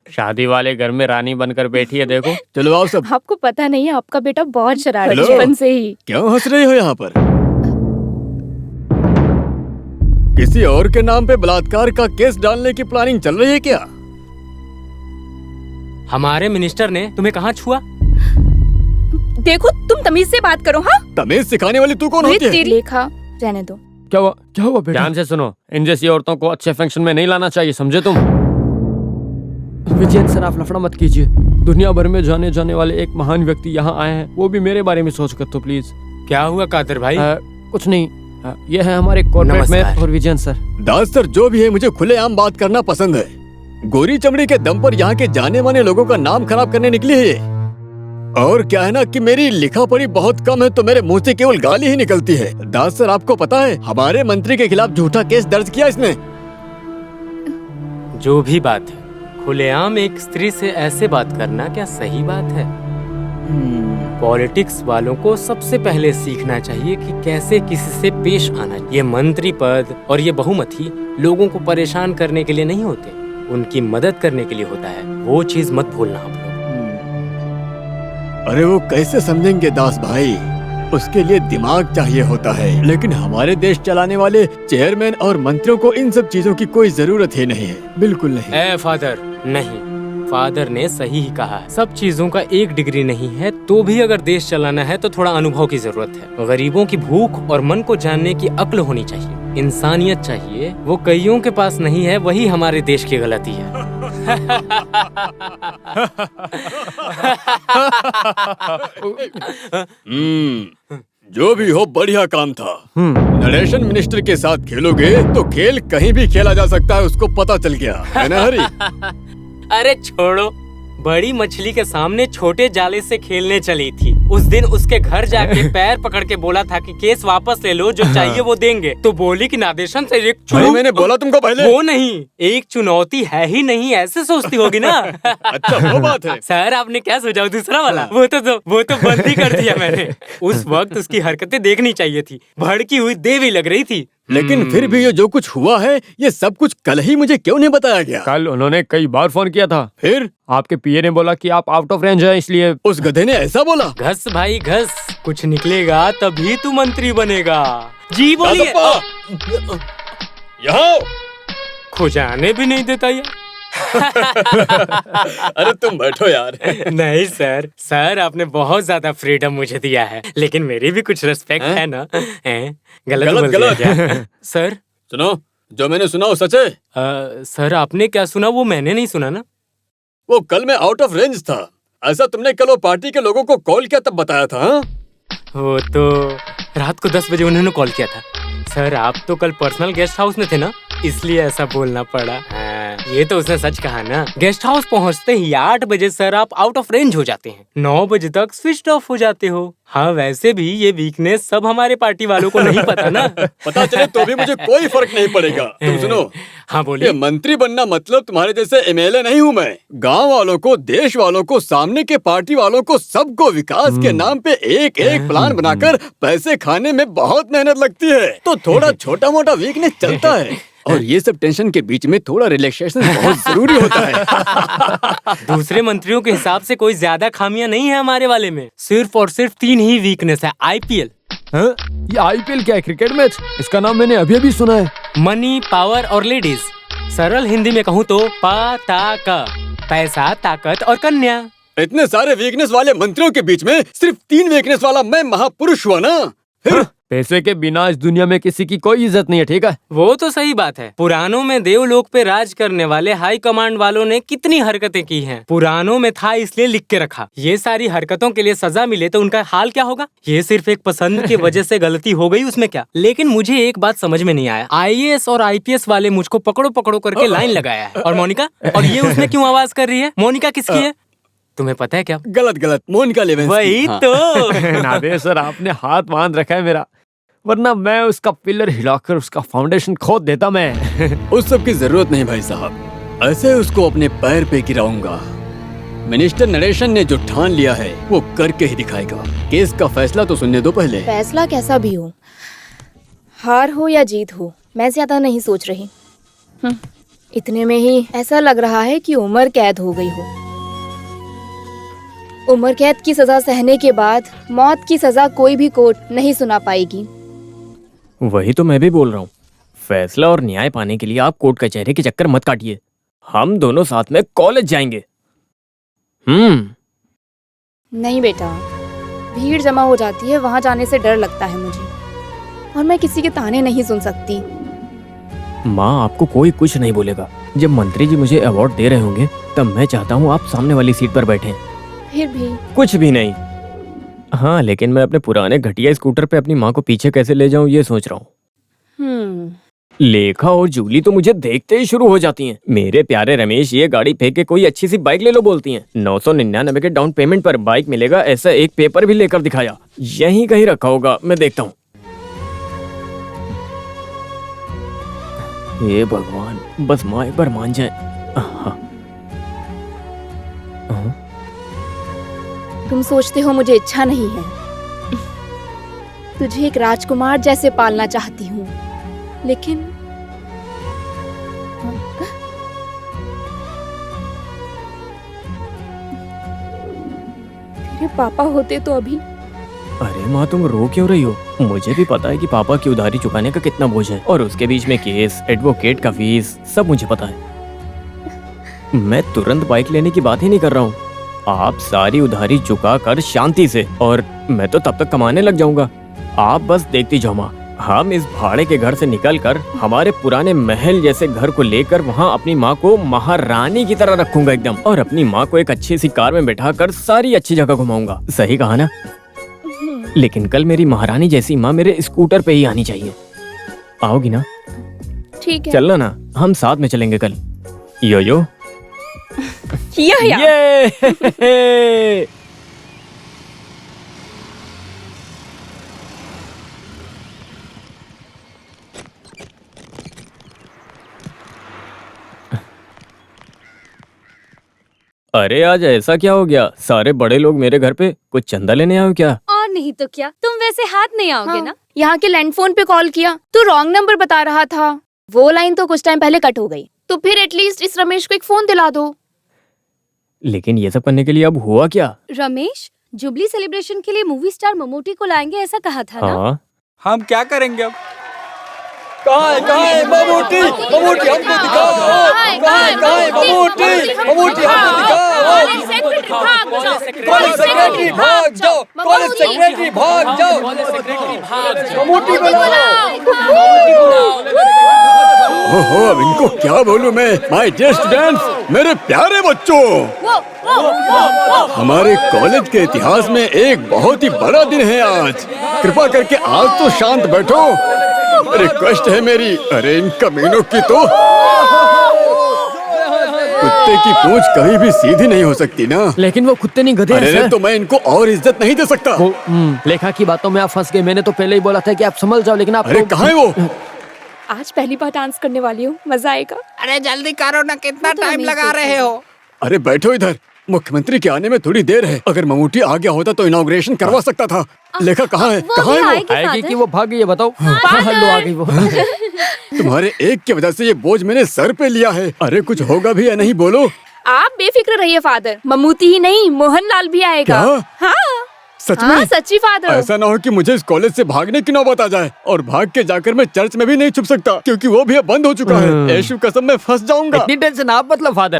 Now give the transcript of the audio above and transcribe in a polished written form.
शादी वाले घर में रानी बनकर बैठी है, देखो। चलो आओ सब। आपको पता नहीं है, आपका बेटा बहुत शरारती बचपन से ही। क्यों हंस रही हो यहाँ पर? किसी और के नाम पे बलात्कार का केस डालने की प्लानिंग चल रही है क्या? हमारे मिनिस्टर ने तुम्हें कहाँ छुआ? देखो, तुम तमीज से बात करो। हाँ, तमीज सिखाने वाली तू कौन होती है? तेरी लेखा रहने दो। क्या हुआ? क्या हुआ बेटा? ध्यान से सुनो, इन जैसी औरतों को अच्छे फंक्शन में नहीं लाना चाहिए, समझे तुम? विजयन सर, आप लफड़ा मत कीजिए। दुनिया भर में जाने जाने वाले एक महान व्यक्ति यहाँ आए हैं, वो भी मेरे बारे में सोच कर, तो प्लीज। क्या हुआ कादिर भाई? कुछ नहीं, ये है हमारे कॉर्पोरेट में और विजयन सर। दास सर, जो भी है, मुझे खुलेआम बात करना पसंद है। गोरी चमड़ी के दम पर यहाँ के जाने माने लोगों का नाम खराब करने निकली है ये। और क्या है ना कि मेरी लिखा पढ़ी बहुत कम है, तो मेरे मुंह से केवल गाली ही निकलती है। दास सर, आपको पता है हमारे मंत्री के खिलाफ झूठा केस दर्ज किया इसने। जो भी बात है, खुलेआम एक स्त्री से ऐसे बात करना क्या सही बात है? पॉलिटिक्स वालों को सबसे पहले सीखना चाहिए कि कैसे किसी से पेश आना। ये मंत्री पद और ये बहुमती लोगों को परेशान करने के लिए नहीं होते, उनकी मदद करने के लिए होता है। वो चीज मत भूलना आप लोग। अरे वो कैसे समझेंगे दास भाई, उसके लिए दिमाग चाहिए होता है। लेकिन हमारे देश चलाने वाले चेयरमैन और मंत्रियों को इन सब चीजों की कोई जरूरत ही नहीं है, बिल्कुल नहीं। ए फादर, नहीं, फादर ने सही ही कहा है। सब चीजों का एक डिग्री नहीं है, तो भी अगर देश चलाना है तो थोड़ा अनुभव की जरूरत है। गरीबों की भूख और मन को जानने की अक्ल होनी चाहिए, इंसानियत चाहिए। वो कईयों के पास नहीं है, वही हमारे देश की गलती है। जो भी हो, बढ़िया काम था। नरेशन मिनिस्टर के साथ खेलोगे तो खेल कहीं भी खेला जा सकता है, उसको पता चल गया है ना हरी? अरे छोड़ो, बड़ी मछली के सामने छोटे जाले से खेलने चली थी। उस दिन उसके घर जाके पैर पकड़ के बोला था कि केस वापस ले लो, जो चाहिए वो देंगे। तो बोली कि नादेशन से एक मैंने बोला तुमको पहले। वो नहीं, एक चुनौती है ही नहीं, ऐसे सोचती होगी ना। अच्छा, वो बात है। सर, आपने क्या सोचा दूसरा वाला? वो तो बंद ही कर दिया मैंने। उस वक्त उसकी हरकतें देखनी चाहिए थी, भड़की हुई देवी लग रही थी। लेकिन फिर भी ये जो कुछ हुआ है, ये सब कुछ कल ही मुझे क्यों नहीं बताया गया? कल उन्होंने कई बार फोन किया था। फिर आपके पीए ने बोला कि आप आउट ऑफ रेंज हैं, इसलिए। उस गधे ने ऐसा बोला? घस भाई घस, कुछ निकलेगा तभी तू मंत्री बनेगा। जी बोलिए। यहाँ खुजाने भी नहीं देता ये। अरे तुम बैठो यार। नहीं सर, सर आपने बहुत ज्यादा फ्रीडम मुझे दिया है, लेकिन मेरी भी कुछ रिस्पेक्ट है ना। गलत बोल दिया क्या? सर सुनो, जो मैंने सुना वो सच है? सर आपने क्या सुना वो मैंने नहीं सुना ना। वो कल मैं आउट ऑफ रेंज था, ऐसा तुमने कल वो पार्टी के लोगों को कॉल किया तब बताया था? वो तो रात को 10 बजे उन्होंने कॉल किया था। सर आप तो कल पर्सनल गेस्ट हाउस में थे ना, इसलिए ऐसा बोलना पड़ा। ये तो उसने सच कहा ना। गेस्ट हाउस पहुंचते ही 8 बजे सर आप आउट ऑफ रेंज हो जाते हैं, 9 बजे तक स्विच ऑफ हो जाते हो। हाँ, वैसे भी ये वीकनेस सब हमारे पार्टी वालों को नहीं पता ना। पता चले तो भी मुझे कोई फर्क नहीं पड़ेगा। तुम सुनो। हाँ बोलिए। मंत्री बनना मतलब तुम्हारे जैसे एमएलए नहीं हूँ मैं। गांव वालों को, देश वालों को, सामने के पार्टी वालों को, सबको विकास के नाम पे एक एक प्लान बनाकर पैसे खाने में बहुत मेहनत लगती है। तो थोड़ा छोटा मोटा वीकनेस चलता है, और ये सब टेंशन के बीच में थोड़ा रिलैक्सेशन बहुत जरूरी होता है। दूसरे मंत्रियों के हिसाब से कोई ज्यादा खामियां नहीं है हमारे वाले में, सिर्फ और सिर्फ 3 ही वीकनेस है। आईपीएल। ये आईपीएल क्या है? Cricket match? इसका नाम मैंने अभी अभी सुना है। मनी, पावर और लेडीज। सरल हिंदी में कहूँ तो पताका, पैसा, ताकत और कन्या। इतने सारे वीकनेस वाले मंत्रियों के बीच में सिर्फ 3 वीकनेस वाला मैं महापुरुष हुआ ना। फिर पैसे के बिना इस दुनिया में किसी की कोई इज्जत नहीं है, ठीक है? वो तो सही बात है। पुराणों में देवलोक पे राज करने वाले हाई कमांड वालों ने कितनी हरकतें की हैं। पुराणों में था इसलिए लिख के रखा। ये सारी हरकतों के लिए सजा मिले तो उनका हाल क्या होगा? ये सिर्फ एक पसंद की वजह से गलती हो गई, उसमें क्या। लेकिन मुझे एक बात समझ में नहीं आया, आईएएस और आईपीएस वाले मुझको पकड़ो पकड़ो करके लाइन लगाया है। और मोनिका, और ये उसमें क्यों आवाज कर रही है? मोनिका किसकी है? तुम्हें पता है क्या? गलत, मोनिका लेवेंस। वही तो। नादे सर, आपने हाथ बांध रखा है मेरा, वरना मैं उसका पिलर हिलाकर उसका फाउंडेशन खोद देता मैं। उस सब की जरूरत नहीं भाई साहब, ऐसे उसको अपने पैर पे गिराऊंगा। मिनिस्टर नरेशन ने जो ठान लिया है वो करके ही दिखाएगा। केस का फैसला तो सुनने दो पहले। फैसला कैसा भी हो, हार हो या जीत हो, मैं ज्यादा नहीं सोच रही। इतने में ही ऐसा लग रहा है कि उम्र कैद हो गई हो। उम्र कैद की सजा सहने के बाद मौत की सजा कोई भी कोर्ट नहीं सुना पाएगी। वही तो मैं भी बोल रहा हूँ। फैसला और न्याय पाने के लिए आप कोर्ट कचहरी के चक्कर मत काटिए। हम दोनों साथ में कॉलेज जाएंगे। नहीं बेटा, भीड़ जमा हो जाती है, वहां जाने से डर लगता है मुझे, और मैं किसी के ताने नहीं सुन सकती। माँ, आपको कोई कुछ नहीं बोलेगा। जब मंत्री जी मुझे अवार्ड दे रहे होंगे तब मैं चाहता हूँ आप सामने वाली सीट पर बैठें। फिर भी कुछ भी नहीं। हाँ, लेकिन मैं अपने पुराने घटिया स्कूटर पे अपनी माँ को पीछे कैसे ले जाऊँ ये सोच रहा हूँ। लेखा और जूली तो मुझे देखते ही शुरू हो जाती हैं। मेरे प्यारे रमेश, ये गाड़ी फेंक के कोई अच्छी सी बाइक ले लो बोलती हैं। 999 के डाउन पेमेंट पर बाइक मिलेगा, ऐसा एक पेपर भी लेकर दिखाया। यहीं कहीं रखा होगा, मैं देखता हूँ। हे भगवान, बस माँ एक बार मान जाए। तुम सोचते हो मुझे इच्छा नहीं है। तुझे एक राजकुमार जैसे पालना चाहती हूँ, लेकिन तेरे पापा होते तो अभी। अरे माँ, तुम रो क्यों रही हो? मुझे भी पता है कि पापा की उधारी चुकाने का कितना बोझ है, और उसके बीच में केस, एडवोकेट का फीस, सब मुझे पता है। मैं तुरंत बाइक लेने की बात ही नहीं कर रहा हूँ। आप सारी उधारी चुका कर शांति से, और मैं तो तब तक कमाने लग जाऊंगा। आप बस देखती जाओ माँ। हम इस भाड़े के घर से निकलकर हमारे पुराने महल जैसे घर को लेकर वहाँ अपनी माँ को महारानी की तरह रखूंगा एकदम, और अपनी माँ को एक अच्छी सी कार में बैठाकर सारी अच्छी जगह घुमाऊंगा। सही कहा ना? लेकिन कल मेरी महारानी जैसी माँ मेरे स्कूटर पे ही आनी चाहिए। आओगी ना? ठीक है, चलना ना, हम साथ में चलेंगे कल। यो यो। या। ये अरे आज ऐसा क्या हो गया? सारे बड़े लोग मेरे घर पे कुछ चंदा लेने आए हो क्या? और नहीं तो क्या, तुम वैसे हाथ नहीं आओगे ना? यहाँ के लैंडफोन पे कॉल किया तो रॉन्ग नंबर बता रहा था। वो लाइन तो कुछ टाइम पहले कट हो गई, तो फिर एटलीस्ट इस रमेश को एक फोन दिला दो। लेकिन ये सब करने के लिए अब हुआ क्या? रमेश, जुबली सेलिब्रेशन के लिए मूवी स्टार ममूटी को लाएंगे ऐसा कहा था ना? हाँ, हम क्या करेंगे अब? कहाँ है ममूटी? ममूटी हमको दिखाओ। कहाँ है ममूटी? ममूटी हमको दिखाओ। कॉलेज सेक्रेटरी भाग जाओ। कॉलेज सेक्रेटरी भाग जाओ। ममूटी को लाओ। ओहो, अब इनको क्या बोलूं मैं? माय डियर स्टूडेंट्स, मेरे प्यारे बच्चों, हमारे कॉलेज के इतिहास में एक बहुत ही बड़ा दिन है आज। कृपा करके आज तो शांत बैठो। रिक्वेस्ट है मेरी। अरे इन कमीनों की तो कुत्ते की पूंछ कभी भी सीधी नहीं हो सकती ना। लेकिन वो कुत्ते नहीं गधे हैं अरे सर। तो मैं इनको और इज्जत नहीं दे सकता। लेखा की बातों में आप फंस गए। मैंने तो पहले ही बोला था कि आप संभल जाओ, लेकिन आप अरे कहाँ है वो? आज पहली बार डांस करने वाली हूँ, मजा आएगा। अरे जल्दी करो ना, कितना टाइम लगा रहे हो? अरे बैठो इधर। मुख्यमंत्री के आने में थोड़ी देर है। अगर ममूटी आ गया होता तो इनॉग्रेशन करवा सकता था। लेखा कहाँ है? कहाँ है वो? आएगी कि वो भाग गई है बताओ? लो आ गई वो। तुम्हारे एक की वजह से ये बोझ मैंने सर पे लिया है। अरे कुछ होगा भी या नहीं बोलो? आप बेफिक्र रहिए फादर, ममूटी ही नहीं मोहनलाल भी आएगा। क्या? हाँ सच हाँ, में? सच्ची फादर। ऐसा ना हो कि मुझे इस कॉलेज से भागने की नौबत आ जाए, और भाग के जाकर मैं चर्च में भी नहीं छुप सकता, क्योंकि वो भी अब बंद हो चुका है। यीशु कसम मैं फंस जाऊंगा। इतनी टेंशन आप मतलब फादर।